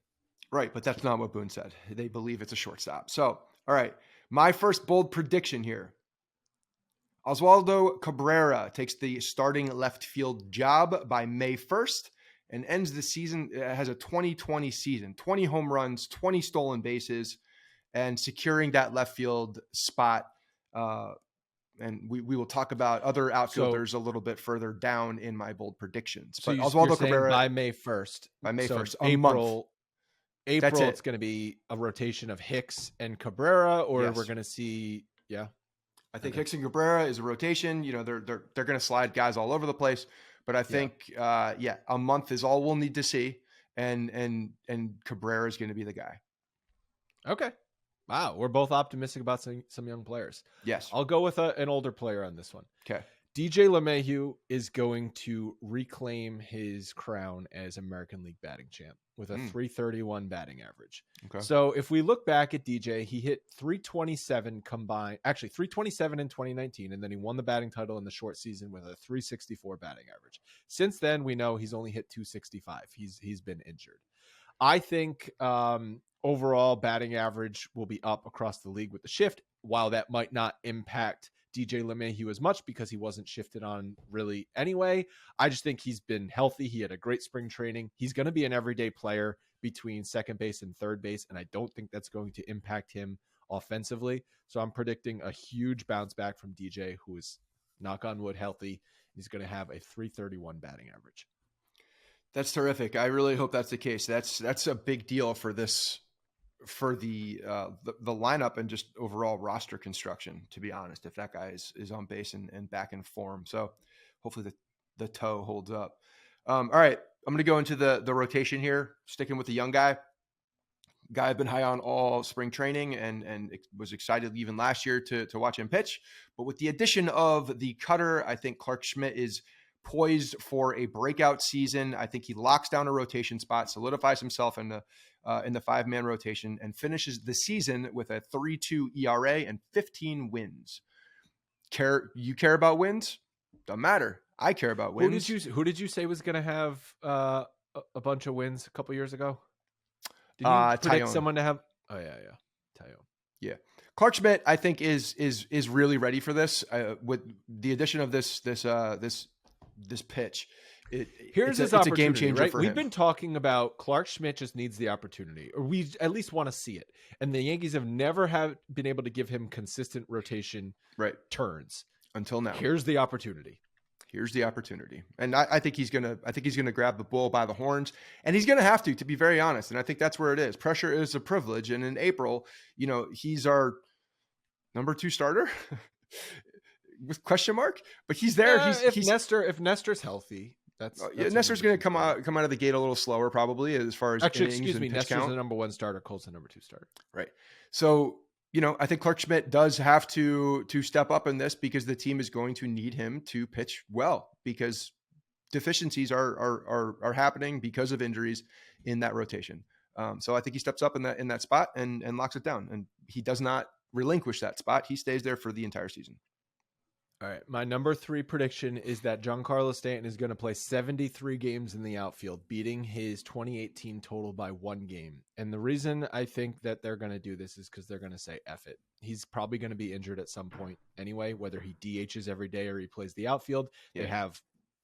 Right, but that's not what Boone said. They believe it's a shortstop. So, all right. My first bold prediction here. Oswaldo Cabrera takes the starting left field job by May 1st and ends the season, has a 2020 season, 20 home runs, 20 stolen bases, and securing that left field spot. And we will talk about other outfielders a little bit further down in my bold predictions. So but Oswaldo Cabrera by May 1st. By May 1st. April, That's it's going to be a rotation of Hicks and Cabrera, or Yes. we're going to see, I think Hicks and Cabrera is a rotation. You know, they're going to slide guys all over the place. But I think, a month is all we'll need to see. And Cabrera is going to be the guy. Okay. Wow. We're both optimistic about some young players. Yes. I'll go with an older player on this one. Okay. DJ LeMahieu is going to reclaim his crown as American League batting champ with a 331 batting average. Okay. So if we look back at DJ, he hit 327 combined, actually 327 in 2019, and then he won the batting title in the short season with a 364 batting average. Since then, we know he's only hit 265. He's been injured. I think overall batting average will be up across the league with the shift, while that might not impact DJ LeMahieu as much because he wasn't shifted on really anyway. I just think he's been healthy. He had a great spring training. He's going to be an everyday player between second base and third base, and I don't think that's going to impact him offensively. So I'm predicting a huge bounce back from DJ, who is, knock on wood, healthy. He's going to have a 331 batting average. That's terrific. I really hope that's the case. That's a big deal for this, for the lineup and just overall roster construction, to be honest, if that guy is on base and back in form. So hopefully the toe holds up. All right. I'm going to go into the rotation here, sticking with the young guy I've been high on all spring training and was excited even last year to watch him pitch. But with the addition of the cutter, I think Clark Schmidt is poised for a breakout season. I think he locks down a rotation spot, solidifies himself in the 5-man rotation, and finishes the season with a 3.2 ERA and 15 wins. You care about wins? Don't matter. I care about wins. Who did you say was going to have a bunch of wins a couple years ago? Did you predict Tyone. someone to have? Oh yeah, Tyone. Yeah, Clark Schmidt, I think, is really ready for this with the addition of this pitch. Here's his it's opportunity, a game changer right? for We've him. been talking about Clark Schmidt just needs the opportunity, or we at least want to see it. And the Yankees have never been able to give him consistent rotation turns until now. Here's the opportunity. And I think he's gonna grab the bull by the horns, and he's gonna have to be very honest. And I think that's where it is. Pressure is a privilege. And in April, he's our number 2 starter with question mark, but he's there. If Nestor's healthy, that's Nestor's going to come out of the gate a little slower, probably, as far as Nestor's the number 1 starter. Cole's the number 2 starter. Right. So, I think Clark Schmidt does have to step up in this, because the team is going to need him to pitch well, because deficiencies are happening because of injuries in that rotation. So I think he steps up in that spot and locks it down, and he does not relinquish that spot. He stays there for the entire season. All right. My number 3 prediction is that Giancarlo Stanton is going to play 73 games in the outfield, beating his 2018 total by 1 game. And the reason I think that they're going to do this is because they're going to say, F it. He's probably going to be injured at some point anyway, whether he DHs every day or he plays the outfield. Yeah. They have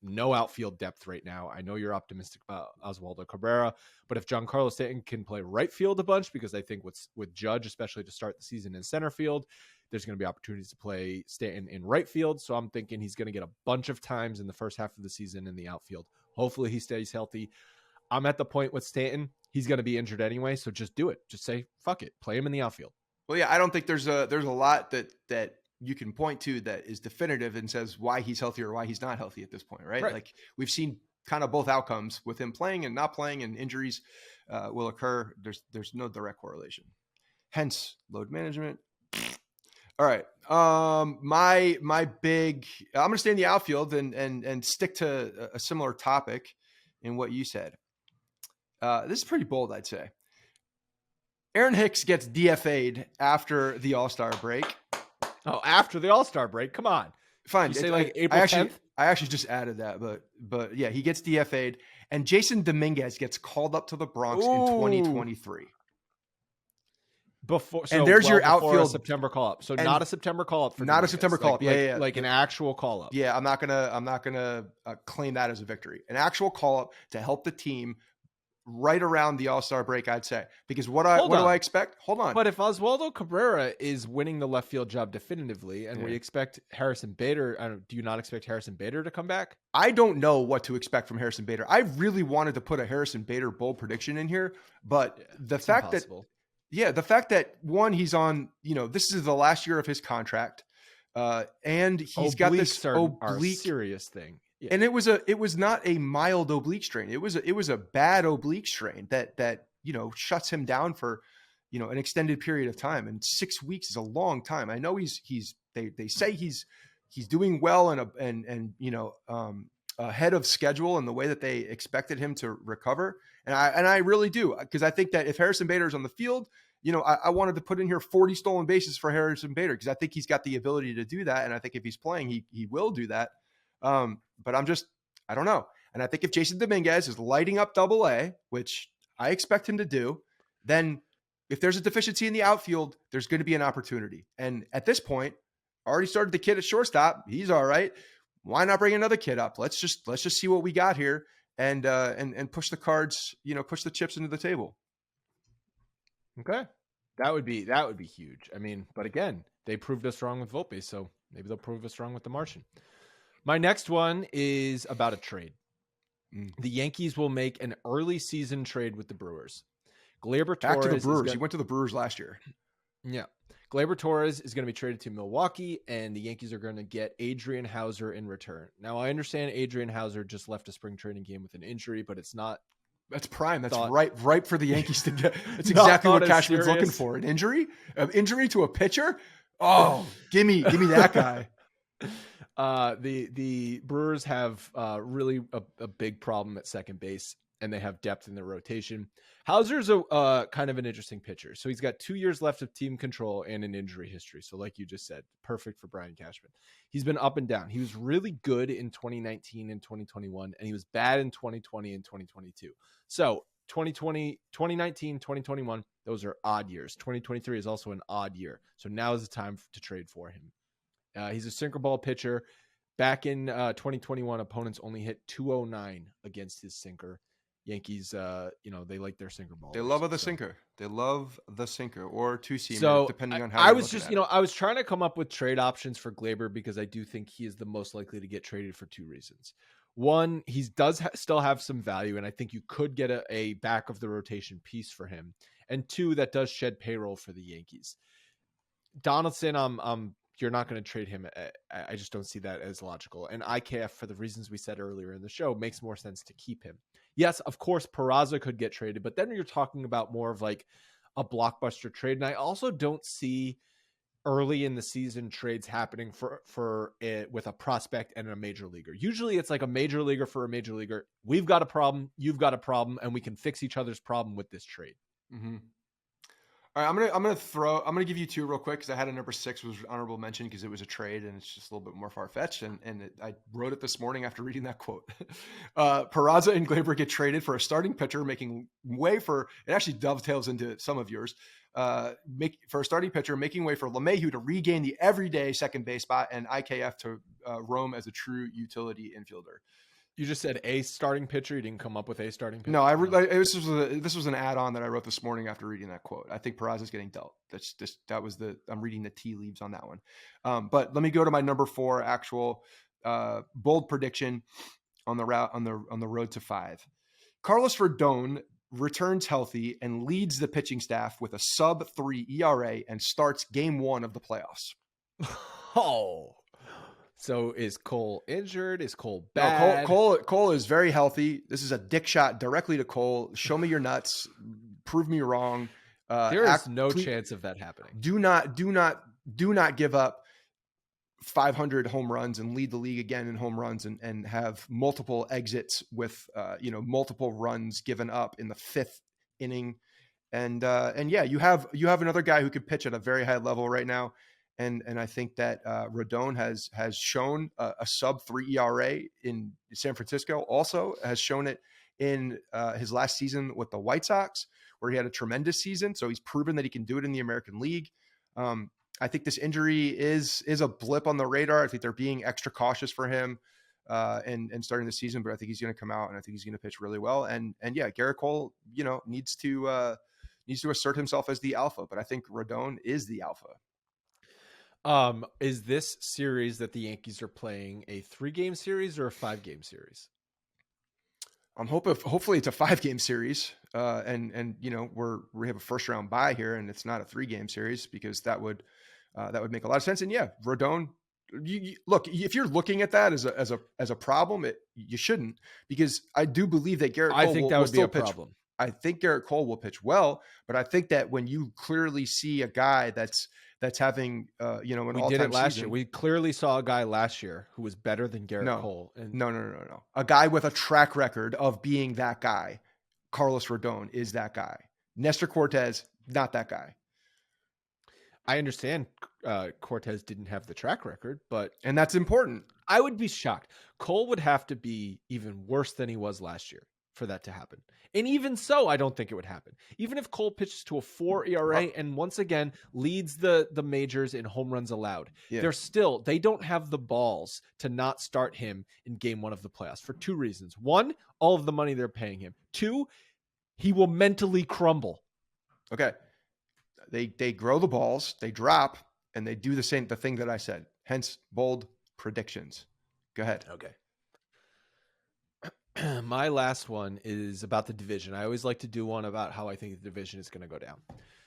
no outfield depth right now. I know you're optimistic about Oswald Peraza, but if Giancarlo Stanton can play right field a bunch, because I think with Judge, especially to start the season in center field, there's going to be opportunities to play Stanton in right field. So I'm thinking he's going to get a bunch of times in the first half of the season in the outfield. Hopefully he stays healthy. I'm at the point with Stanton, he's going to be injured anyway. So just do it. Just say, fuck it. Play him in the outfield. Well, yeah, I don't think there's a lot that you can point to that is definitive and says why he's healthy or why he's not healthy at this point, right? Like, we've seen kind of both outcomes with him playing and not playing, and injuries will occur. There's no direct correlation. Hence, load management. All right. My big, I'm going to stay in the outfield and stick to a similar topic in what you said. This is pretty bold, I'd say. Aaron Hicks gets DFA'd after the All-Star break. Oh, after the All-Star break? Come on. Fine. You say like April 10th? I actually just added that, but yeah, he gets DFA'd, and Jason Dominguez gets called up to the Bronx in 2023. There's your outfield September call up. So not a September call up for not Dominguez. A September call up. Like an actual call up. Yeah, I'm not gonna claim that as a victory. An actual call up to help the team right around the All-Star break, I'd say. Because what do I expect? Hold on. But if Oswaldo Cabrera is winning the left field job definitively, and we expect Harrison Bader, do you not expect Harrison Bader to come back? I don't know what to expect from Harrison Bader. I really wanted to put a Harrison Bader bold prediction in here, but the fact that one, he's on, this is the last year of his contract, and he's got this oblique serious thing. Yeah. And it was not a mild oblique strain. It was a bad oblique strain that shuts him down for an extended period of time. And 6 weeks is a long time. I know they say he's doing well and ahead of schedule in the way that they expected him to recover. And I really do, because I think that if Harrison Bader is on the field, I wanted to put in here 40 stolen bases for Harrison Bader, because I think he's got the ability to do that. And I think if he's playing, he will do that. But I don't know. And I think if Jason Dominguez is lighting up Double-A, which I expect him to do, then if there's a deficiency in the outfield, there's going to be an opportunity. And at this point, I already started the kid at shortstop. He's all right. Why not bring another kid up? Let's just see what we got here and push the cards, push the chips into the table. Okay. That would be huge. I mean, but again, they proved us wrong with Volpe, so maybe they'll prove us wrong with the Martian. My next one is about a trade. The Yankees will make an early season trade with the Brewers. Gleyber Back Torres to the Brewers. He went to the Brewers last year. Yeah. Gleyber Torres is going to be traded to Milwaukee, and the Yankees are going to get Adrian Hauser in return. Now, I understand Adrian Hauser just left a spring training game with an injury, but it's not. That's prime. That's ripe for the Yankees to get. That's exactly what Cashman's looking for. An injury to a pitcher. Oh, give me that guy. The Brewers have really a big problem at second base, and they have depth in their rotation. Hauser's a kind of an interesting pitcher. So he's got 2 years left of team control and an injury history. So like you just said, perfect for Brian Cashman. He's been up and down. He was really good in 2019 and 2021, and he was bad in 2020 and 2022. So 2020, 2019, 2021, those are odd years. 2023 is also an odd year. So now is the time to trade for him. He's a sinker ball pitcher. Back in 2021, opponents only hit 209 against his sinker. Yankees, they like their sinker ball. They love the sinker. They love the sinker or two-seamer, so depending on how I was just, I was trying to come up with trade options for Gleyber because I do think he is the most likely to get traded for two reasons. One, he does still have some value, and I think you could get a back of the rotation piece for him. And two, that does shed payroll for the Yankees. Donaldson, you're not going to trade him. I just don't see that as logical. And IKF, for the reasons we said earlier in the show, makes more sense to keep him. Yes, of course, Peraza could get traded, but then you're talking about more of like a blockbuster trade. And I also don't see early in the season trades happening for it with a prospect and a major leaguer. Usually it's like a major leaguer for a major leaguer. We've got a problem. You've got a problem, and we can fix each other's problem with this trade. Mm-hmm. All right, I'm gonna give you two real quick because I had a number 6 was honorable mention because it was a trade and it's just a little bit more far fetched. And I wrote it this morning after reading that quote. Peraza and Gleyber get traded for a starting pitcher, making way for it. Actually dovetails into some of yours. For a starting pitcher, making way for LeMahieu to regain the everyday second base spot and IKF to roam as a true utility infielder. You just said a starting pitcher. You didn't come up with a starting pitcher. No, this was an add-on that I wrote this morning after reading that quote. I think Peraza's getting dealt. I'm reading the tea leaves on that one. But let me go to my number 4 actual bold prediction on the road to 5. Carlos Rodon returns healthy and leads the pitching staff with a sub-3 ERA and starts game 1 of the playoffs. Oh. So is Cole injured? Is Cole bad? No, Cole is very healthy. This is a dick shot directly to Cole. Show me your nuts. Prove me wrong. There is no chance of that happening. Do not give up 500 home runs and lead the league again in home runs and have multiple exits with multiple runs given up in the 5th inning. And yeah, you have another guy who could pitch at a very high level right now. And I think that Rodon has shown a sub-3 ERA in San Francisco. Also has shown it in his last season with the White Sox, where he had a tremendous season. So he's proven that he can do it in the American League. I think this injury is a blip on the radar. I think they're being extra cautious for him and starting the season, but I think he's going to come out and I think he's going to pitch really well. And yeah, Garrett Cole, needs to assert himself as the alpha, but I think Rodon is the alpha. Is this series that the Yankees are playing a 3-game series or a 5-game series? I'm hopefully it's a 5-game series. And we have a first round bye here and it's not a 3-game series because that would make a lot of sense. And yeah, Rodon, look, if you're looking at that as a problem, you shouldn't, because I do believe that Garrett Cole will still pitch. Problem. I think Garrett Cole will pitch well, but I think that when you clearly see a guy that's having an all-time season. We did it last year. We clearly saw a guy last year who was better than Garrett Cole. No. A guy with a track record of being that guy. Carlos Rodon is that guy. Nestor Cortez, not that guy. I understand Cortez didn't have the track record, and that's important. I would be shocked. Cole would have to be even worse than he was last year for that to happen. And even so, I don't think it would happen. Even if Cole pitches to a 4 ERA and once again leads the majors in home runs allowed, they don't have the balls to not start him in game 1 of the playoffs for 2 reasons. 1, all of the money they're paying him. 2, he will mentally crumble. Okay. They grow the balls, they drop, and they do the thing that I said. Hence, bold predictions. Go ahead. Okay. My last one is about the division. I always like to do one about how I think the division is going to go down.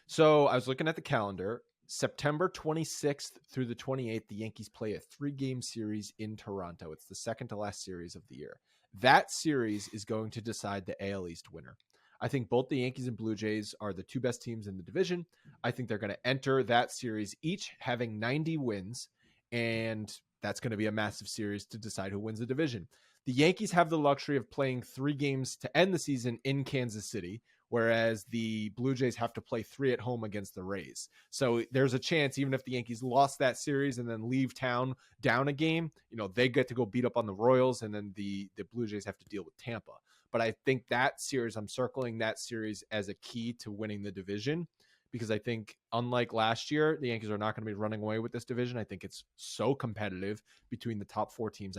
So I was looking at the calendar. September 26th through the 28th, the Yankees play a 3-game series in Toronto. It's the second to last series of the year. That series is going to decide the AL East winner. I think both the Yankees and Blue Jays are the 2 best teams in the division. I think they're going to enter that series each having 90 wins, and that's going to be a massive series to decide who wins the division. The Yankees have the luxury of playing 3 games to end the season in Kansas City, whereas the Blue Jays have to play 3 at home against the Rays. So there's a chance, even if the Yankees lost that series and then leave town down a game, they get to go beat up on the Royals, and then the Blue Jays have to deal with Tampa. But I think that series, I'm circling that series as a key to winning the division, because I think, unlike last year, the Yankees are not going to be running away with this division. I think it's so competitive between the top 4 teams.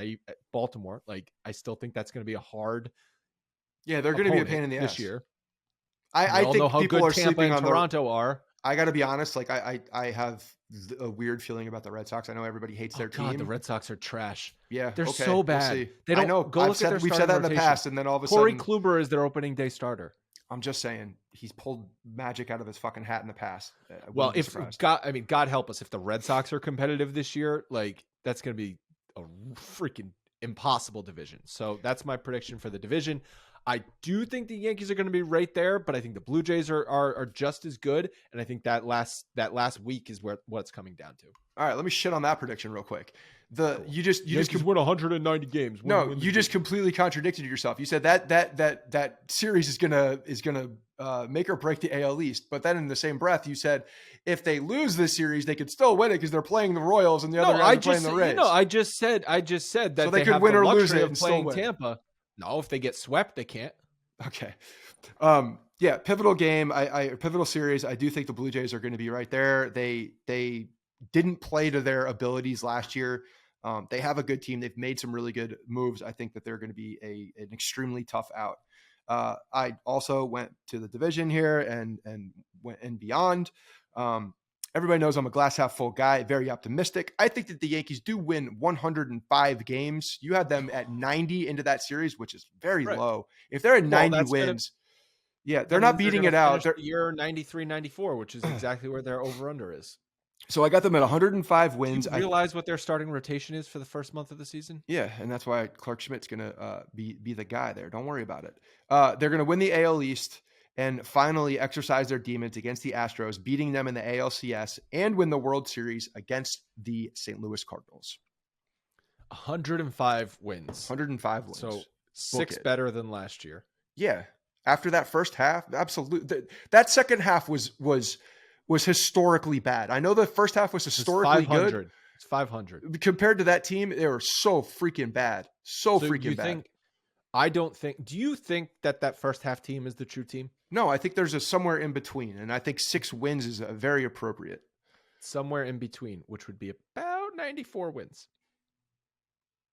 Baltimore, like, I still think that's going to be a hard. Yeah, they're going to be a pain in the ass this year. I think know how people good are Tampa sleeping and on Toronto are. I got to be honest. Like I have a weird feeling about the Red Sox. I know everybody hates their team. The Red Sox are trash. Yeah, they're okay, so bad. We'll see. They don't. I know. Go look at their we've said that in the past, and then all of a Corey sudden, Kluber is their opening day starter. I'm just saying he's pulled magic out of his fucking hat in the past. Well, if God help us, if the Red Sox are competitive this year, like, that's going to be a freaking impossible division. So that's my prediction for the division. I do think the Yankees are going to be right there, but I think the Blue Jays are just as good, and I think that last week is what it's coming down to. All right, let me shit on that prediction real quick. You just win 190 games. You just completely contradicted yourself. You said that series is gonna make or break the AL East, but then in the same breath you said if they lose this series they could still win it because they're playing the Royals and the other guys are playing the Rays. I just said that so they could win or lose it and playing still win. Tampa. No, if they get swept, they can't. Okay. Yeah, pivotal game. Pivotal series. I do think the Blue Jays are going to be right there. They didn't play to their abilities last year. They have a good team. They've made some really good moves. I think that they're going to be an extremely tough out. I also went to the division here and went and beyond. Everybody knows I'm a glass half full guy, very optimistic. I think that the Yankees do win 105 games. You had them at 90 into that series, which is very low. If they're at 90 wins, they're not beating it out. They're year 93, 94, which is exactly where their over-under is. So I got them at 105 wins. Do you realize what their starting rotation is for the first month of the season? Yeah, and that's why Clark Schmidt's going to be the guy there. Don't worry about it. They're going to win the AL East and finally exercise their demons against the Astros, beating them in the ALCS and win the World Series against the St. Louis Cardinals. 105 wins. 105 wins. So 6 better than last year. Yeah. After that first half, absolutely. That second half was historically bad. I know the first half was historically good. It's 500. Compared to that team, they were so freaking bad. So freaking bad. Do you think that first half team is the true team? No, I think there's a somewhere in between, and I think 6 wins is very appropriate. Somewhere in between, which would be about 94 wins.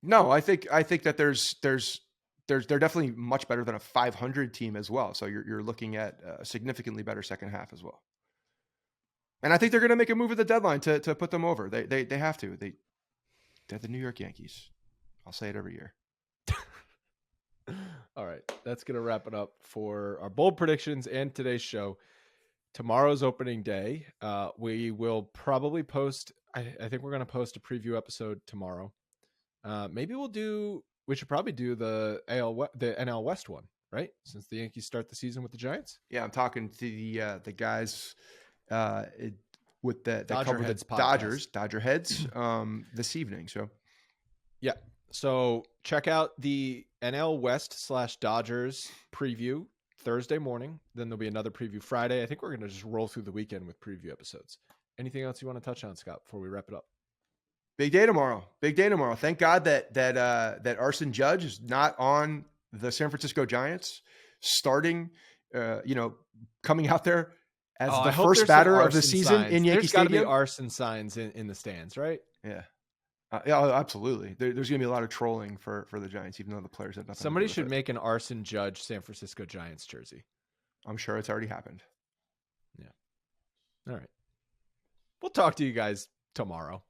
No, I think that they're definitely much better than a 500 team as well. So you're looking at a significantly better second half as well. And I think they're going to make a move at the deadline to put them over. They have to. They're the New York Yankees. I'll say it every year. All right, that's going to wrap it up for our bold predictions and today's show. Tomorrow's opening day. We will probably post. I think we're going to post a preview episode tomorrow. Maybe we should probably do the NL West one, right? Since the Yankees start the season with the Giants. Yeah, I'm talking to the guys with that cover the Dodger heads this evening. So yeah. So check out the NL West / Dodgers preview Thursday morning. Then there'll be another preview Friday. I think we're going to just roll through the weekend with preview episodes. Anything else you want to touch on, Scott, before we wrap it up? Big day tomorrow. Thank God that Arson Judge is not on the San Francisco Giants starting, coming out there as the first batter of the season in Yankee Stadium. There's got to be arson signs in the stands, right? Yeah. Yeah, absolutely. There's going to be a lot of trolling for the Giants, even though the players have nothing. Somebody should make an Arson Judge San Francisco Giants jersey. I'm sure it's already happened. Yeah. All right. We'll talk to you guys tomorrow.